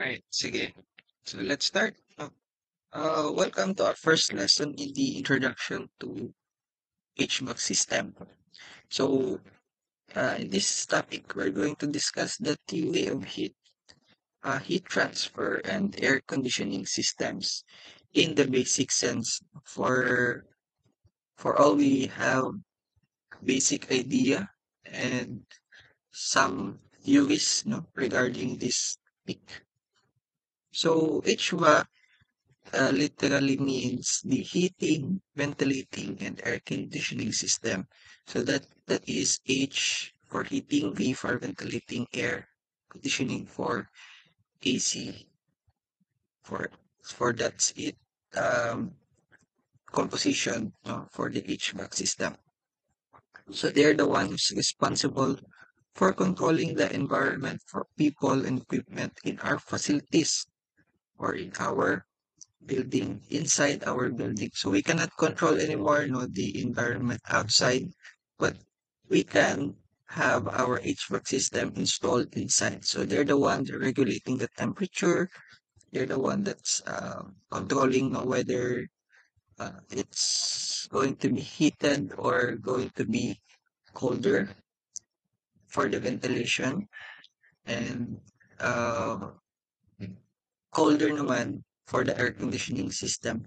Right, sige. So let's start. Welcome to our first lesson in the introduction to HVAC system. So in this topic, we're going to discuss the theory of heat transfer, and air conditioning systems in the basic sense. For all we have basic idea and some theories, regarding this topic. So HVAC literally means the heating, ventilating, and air conditioning system. So that is H for heating, V for ventilating, air conditioning for AC. For that's it. Um, Composition for the HVAC system. So they're the ones responsible for controlling the environment for people and equipment in our facilities or in our building, inside our building. So we cannot control anymore, the environment outside, but we can have our HVAC system installed inside. So they're the ones regulating the temperature. They're the one that's controlling whether it's going to be heated or going to be colder for the ventilation, and uh, colder naman for the air conditioning system.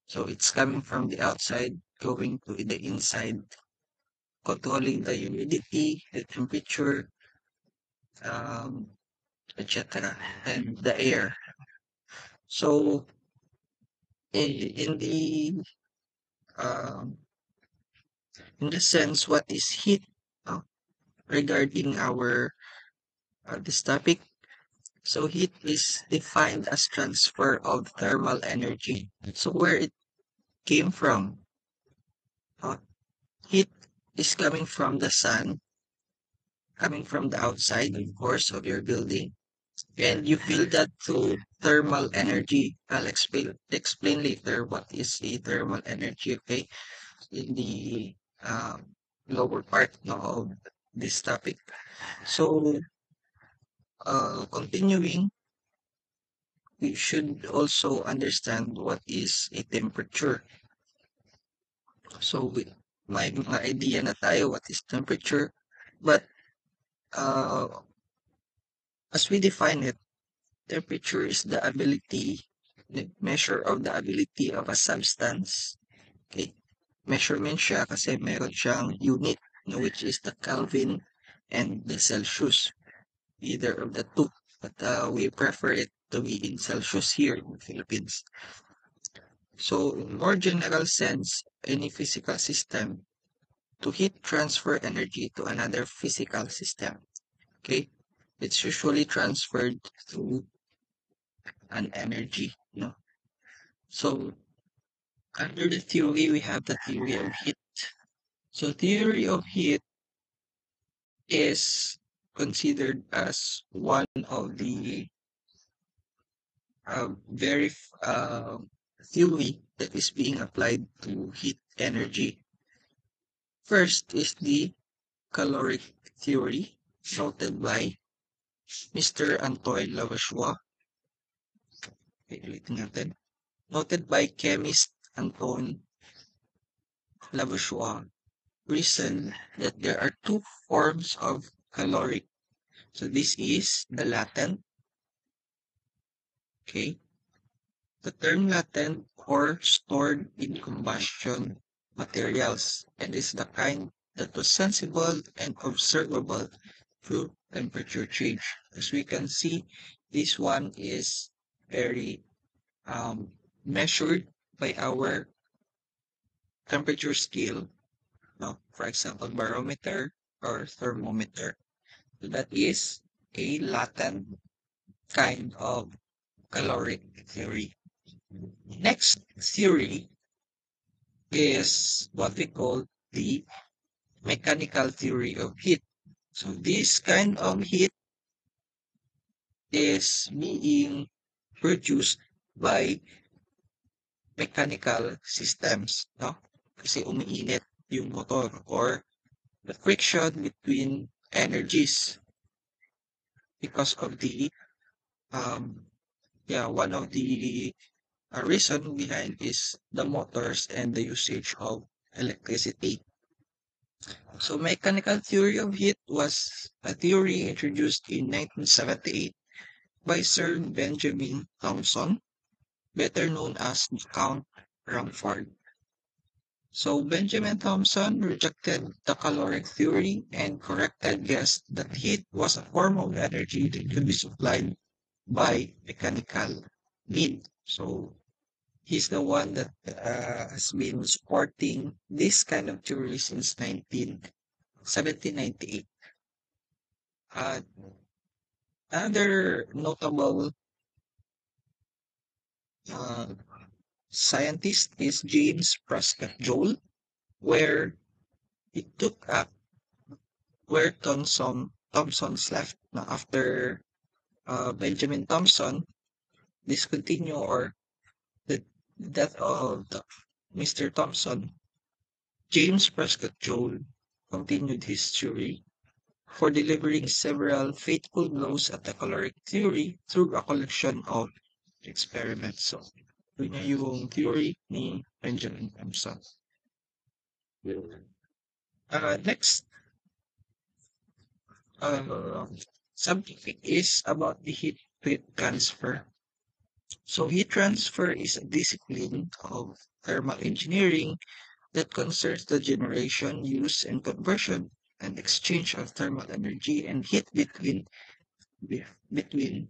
So it's coming from the outside, going to the inside, controlling the humidity, the temperature, um, etc., and the air. So um, in the sense, what is heat uh, regarding our this topic? So heat is defined as transfer of thermal energy. So where it came from? Uh, Heat is coming from the sun, coming from the outside, of course, of your building, and you feel that through thermal energy. I'll explain later what is a thermal energy, okay, in the lower part of this topic. So, continuing, we should also understand what is a temperature. So, may mga idea na tayo what is temperature, but uh, as we define it, temperature is the measure of the ability of a substance. Okay. Measurement siya kasi meron siyang unit, which is the Kelvin and the Celsius, either of the two. But we prefer it to be in Celsius here in the Philippines. So, in more general sense, any physical system to heat transfer energy to another physical system. Okay. It's usually transferred through an energy. So under the theory, we have the theory of heat. So theory of heat is considered as one of the very theory that is being applied to heat energy. First is the caloric theory, noted by Mr. Antoine Lavoisier. Okay, ulitin natin. Noted by chemist Antoine Lavoisier, reason that there are two forms of caloric. So this is the latent, okay? The term latent or stored in combustion materials, and is the kind that was sensible and observable through temperature change. As we can see, this one is very measured by our temperature scale. For example, barometer or thermometer. So that is a latent kind of caloric theory. Next theory is what we call the mechanical theory of heat. So this kind of heat is being produced by mechanical systems, no? Kasi umiinit yung motor, or the friction between energies because of the yeah, one of the reason behind is the motors and the usage of electricity. So mechanical theory of heat was a theory introduced in 1978 by Sir Benjamin Thomson, better known as Count Rumford. So Benjamin Thomson rejected the caloric theory and corrected guessed that heat was a form of energy that could be supplied by mechanical means. So he's the one that has been supporting this kind of theory since 1798. Uh, Another notable uh, scientist is James Prescott Joule, where he took up where Thomson's left. Now, after Benjamin Thomson discontinue or the death of Mr. Thomson, James Prescott Joule continued his theory for delivering several faithful blows at the caloric theory through a collection of experiments. So, yun na yung theory ni Benjamin Thompson. Next uh, subject is about the heat transfer. So heat transfer is a discipline of thermal engineering that concerns the generation, use, and conversion and exchange of thermal energy and heat between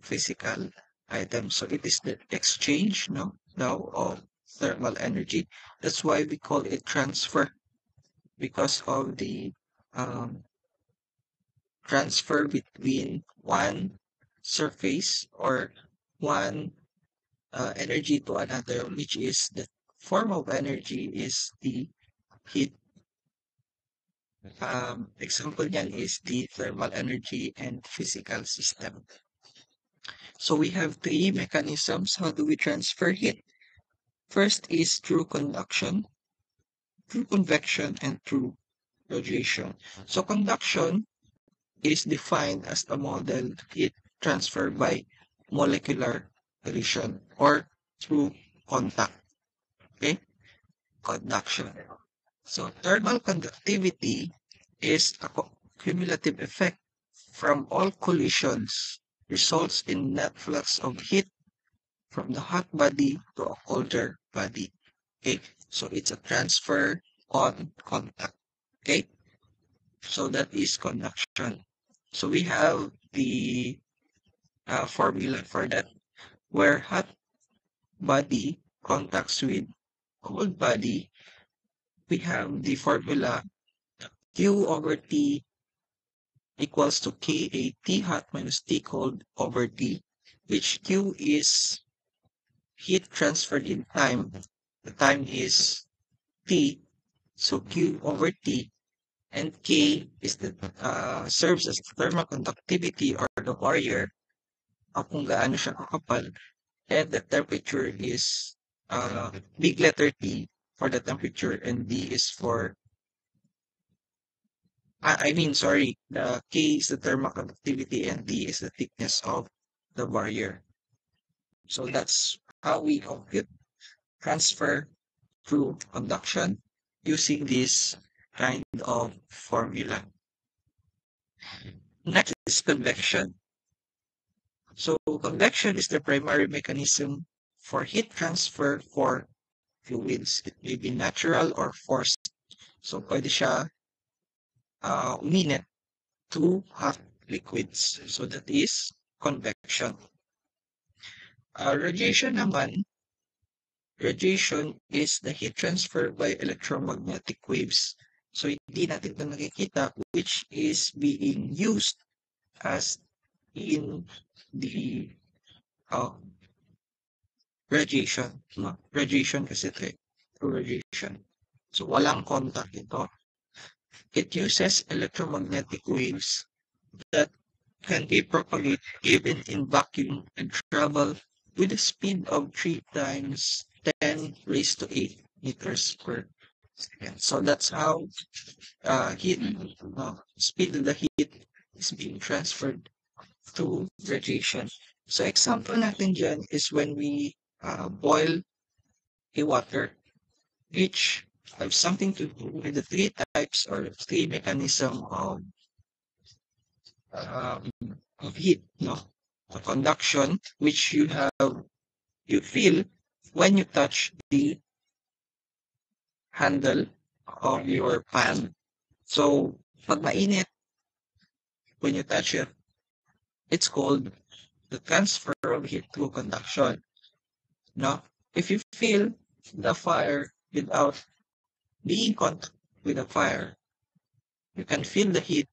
physical items. So it is the exchange now of thermal energy. That's why we call it transfer because of the um, transfer between one surface or one energy to another, which is the form of energy is the heat. Example niyan is the thermal energy and physical system. So we have three mechanisms. How do we transfer heat? First is through conduction, through convection, and through radiation. So conduction is defined as the model heat transfer by molecular addition or through contact. Okay, conduction. So thermal conductivity is a cumulative effect from all collisions results in net flux of heat from the hot body to a colder body. Okay, so it's a transfer on contact. Okay, so that is conduction. So we have the formula for that, where hot body contacts with cold body. We have the formula Q over T equals to Ka T hot minus T cold over T, which Q is heat transferred in time. The time is T, so Q over T, and K is the serves as thermal conductivity or the barrier kung gaano siya kakapal, and the temperature is big letter T for the temperature and D is for I mean sorry, the K is the thermal conductivity and D is the thickness of the barrier. So that's how we compute transfer through conduction using this kind of formula. Next is convection. So convection is the primary mechanism for heat transfer for fluids. It may be natural or forced. So pwede siya uminit to hot liquids. So that is convection. Radiation naman, radiation is the heat transfer by electromagnetic waves. So hindi natin ito nakikita which is being used as in the uh, radiation. No? Radiation kasi ito eh. Through radiation. So walang contact ito. It uses electromagnetic waves that can be propagated even in vacuum and travel with a speed of 3 times 10 raised to 8 meters per second. So that's how speed of the heat is being transferred to radiation. So example natin dyan is when we boil a water, which have something to do with the three types or three mechanism um, of heat, no? The conduction, which you feel when you touch the handle of your pan. So, pag mainit, when you touch it, it's called the transfer of heat through conduction. No? If you feel the fire without being contact with the fire, you can feel the heat.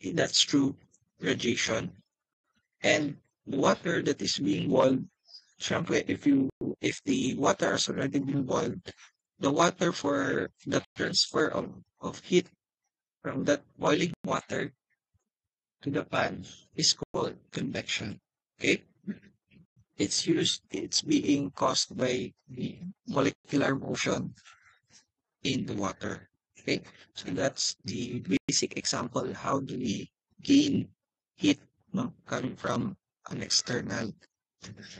That's through radiation. And the water that is being boiled, syempre, if the water has already been boiled, the water for the transfer of heat from that boiling water to the pan is called convection. Okay? It's being caused by the molecular motion in the water. Okay? So that's the basic example. How do we gain heat, no, coming from an external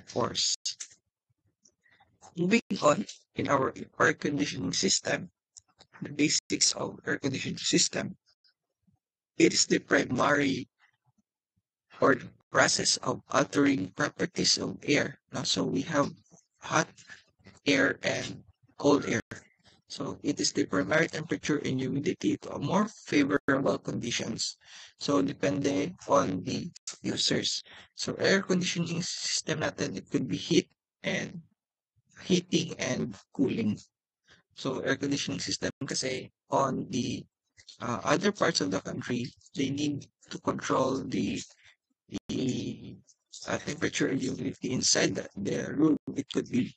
force? Moving on, in our air conditioning system, the basics of air conditioning system, it is the primary or the process of altering properties of air. Now, so we have hot air and cold air. So it is the primary temperature and humidity to a more favorable conditions. So depende on the users. So air conditioning system natin, it could be and heating and cooling. So air conditioning system kasi on the other parts of the country, they need to control the temperature and humidity inside the room. It could be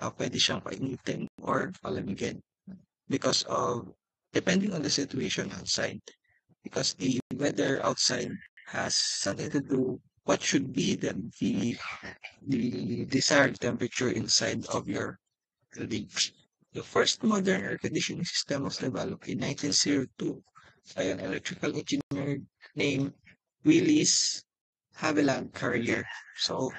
pwede siyang painitin or palamigin because of depending on the situation outside. Because the weather outside has something to do what should be the desired temperature inside of your building. The first modern air conditioning system was developed in 1902 by an electrical engineer named Willis Haviland Carrier. So,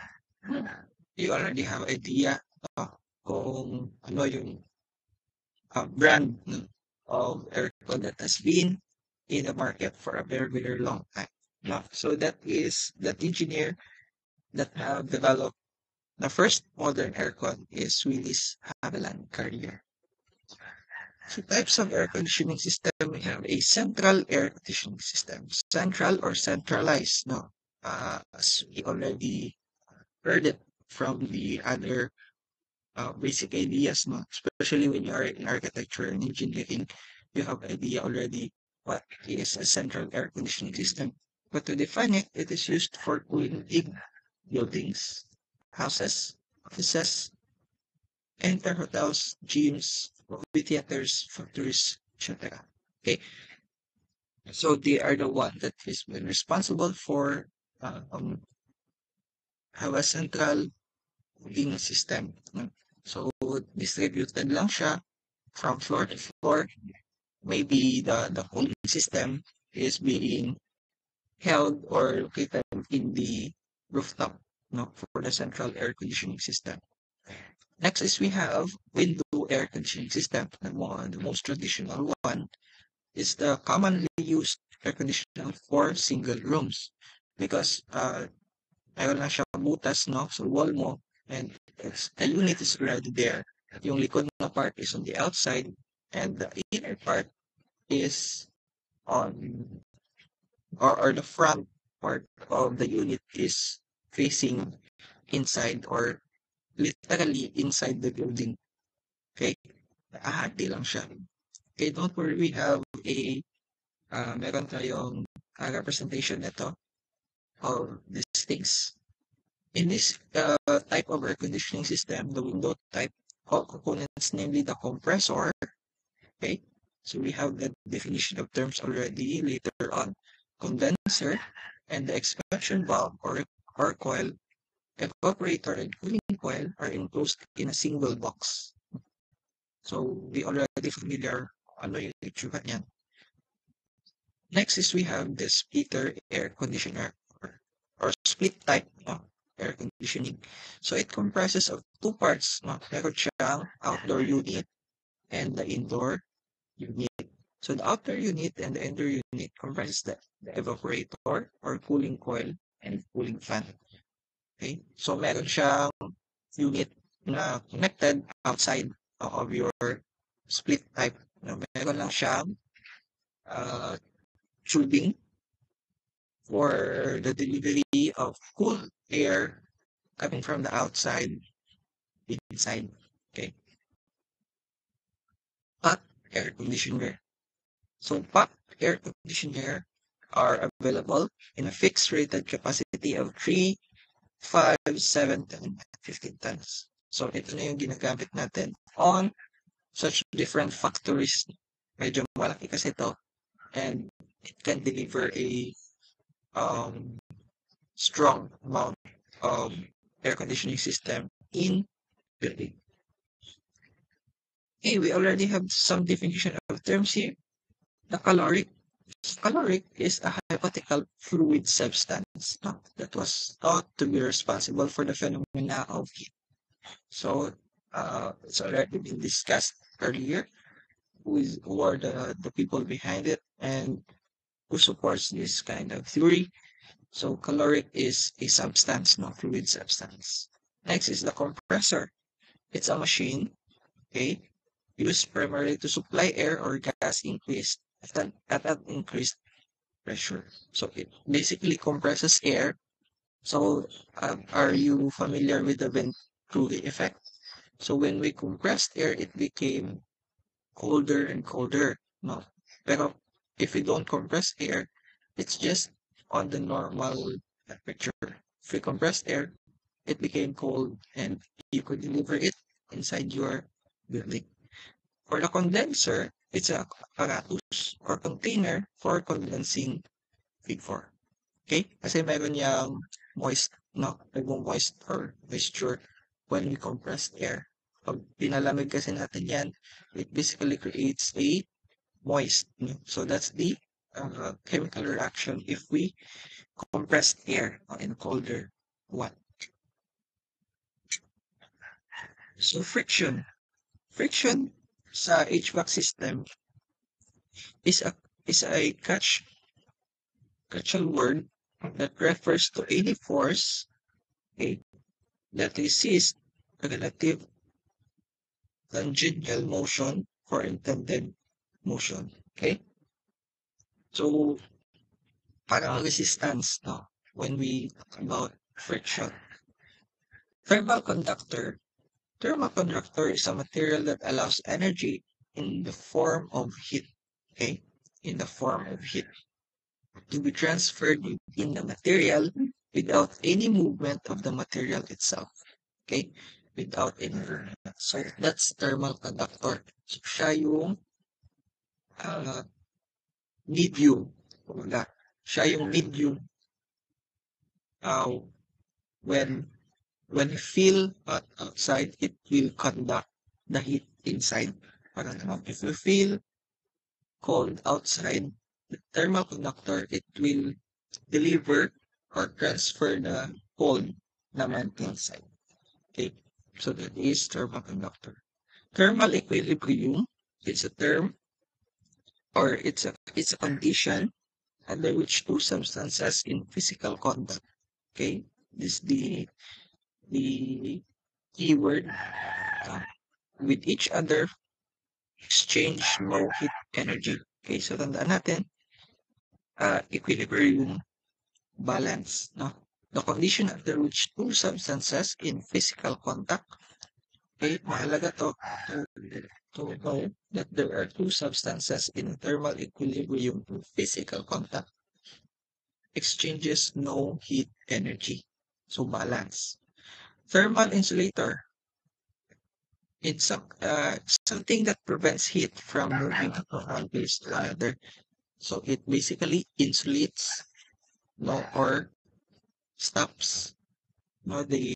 you already have idea uh, kung ano yung brand of aircon that has been in the market for a very, very long time. No? So that is that engineer that have developed the first modern aircon is Willis Haviland Carrier. So types of air conditioning system, we have a central air conditioning system. Central or centralized, no? As we already heard it from the other basic ideas, no? Especially when you are in architecture and engineering, you have idea already what is a central air conditioning system. But to define it, it is used for cooling big buildings, houses, offices, enter hotels, gyms, movie theaters, factories, etc. Okay, so they are the one that is been responsible for um, have a central cooling system. No? So distributed lang siya from floor to floor. Maybe the cooling system is being held or located in the rooftop, no, for the central air conditioning system. Next is we have window air conditioning system. The most traditional one is the commonly used air conditioner for single rooms because ayaw lang siya butas, no? So wall mo and the unit is already there. Yung likod na part is on the outside and the inner part is on or the front part of the unit is facing inside or literally inside the building. Okay? Nakahati lang siya. Okay, don't worry, we have meron tayong representation nito of these things. In this type of air conditioning system, the window type all components, namely the compressor, okay? So we have the definition of terms already later on. Condenser and the expansion valve or coil, evaporator and cooling coil are enclosed in a single box. So we already familiar ano yung itsura niyan. Next is we have the splitter air conditioner or split type. No? air conditioning. So it comprises of two parts, no? Meron siyang outdoor unit and the indoor unit. So the outer unit and the indoor unit comprises the evaporator or cooling coil and cooling fan. Okay? So meron siyang unit na connected outside of your split type. No? Meron lang siyang uh, tubing for the delivery of cool air coming from the outside inside. Okay? Hot air conditioner. So hot air conditioner are available in a fixed rated capacity of 3, 5, 7, 10, 15 tons. So ito na yung ginagamit natin on such different factories. Medyo malaki kasi ito and it can deliver a um, strong amount of air conditioning system in building. Okay, we already have some definition of terms here. The caloric. Caloric is a hypothetical fluid substance that was thought to be responsible for the phenomena of heat. So it's already been discussed earlier who are the people behind it and who supports this kind of theory. So caloric is a substance, not fluid substance. Next is the compressor. It's a machine, okay, used primarily to supply air or gas increased at an increased pressure. So it basically compresses air. So are you familiar with the Venturi effect? So when we compressed air, it became colder and colder. No, pero if we don't compress air, it's just on the normal temperature. If we compressed air, it became cold and you could deliver it inside your building. For the condenser, it's a apparatus or container for condensing vapor. Okay? Kasi meron yang moist, no? Nagmo-moist or moisture when we compress air. Pag pinalamig kasi natin yan, it basically creates a moist. No? So that's the chemical reaction if we compress air in colder one. So friction. Friction sa HVAC system is a catch-all word that refers to any force, okay, that resists relative tangential motion for intended motion. Okay? So, parang resistance, no? When we talk about friction. Thermal conductor. Thermal conductor is a material that allows energy in the form of heat. Okay? In the form of heat to be transferred in the material without any movement of the material itself. Okay? Without any movement. So, that's thermal conductor. So, siya yung uh, medium. Kumbaga, siya yung medium uh, when you feel hot outside, it will conduct the heat inside. Parang naman, if you feel cold outside, the thermal conductor, it will deliver or transfer the cold naman inside. Okay, so that is thermal conductor. Thermal equilibrium, it's a term or it's a condition under which two substances in physical contact. Okay, this the keyword with each other exchange no heat energy. Okay, so tandaan natin, equilibrium balance, no? The condition under which two substances in physical contact, okay, mahalaga to know that there are two substances in thermal equilibrium in physical contact exchanges no heat energy. So balance. Thermal insulator. It's something that prevents heat from moving from one place to another. So it basically insulates, no, or stops, no, the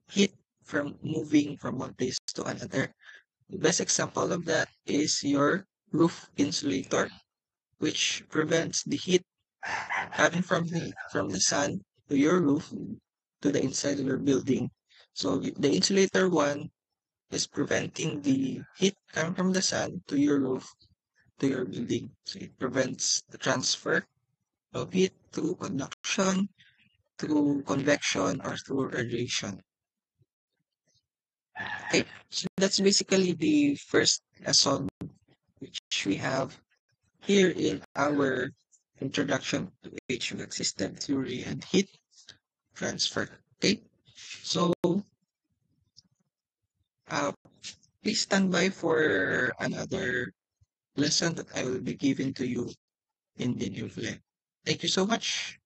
heat from moving from one place to another. The best example of that is your roof insulator, which prevents the heat coming from the sun to your roof to the inside of your building. So the insulator one is preventing the heat coming from the sun to your roof, to your building. So it prevents the transfer of heat through conduction, through convection, or through radiation. Okay, so that's basically the first lesson which we have here in our introduction to HVAC system theory and heat transfer. Okay, so uh, please stand by for another lesson that I will be giving to you in the new plan. Thank you so much.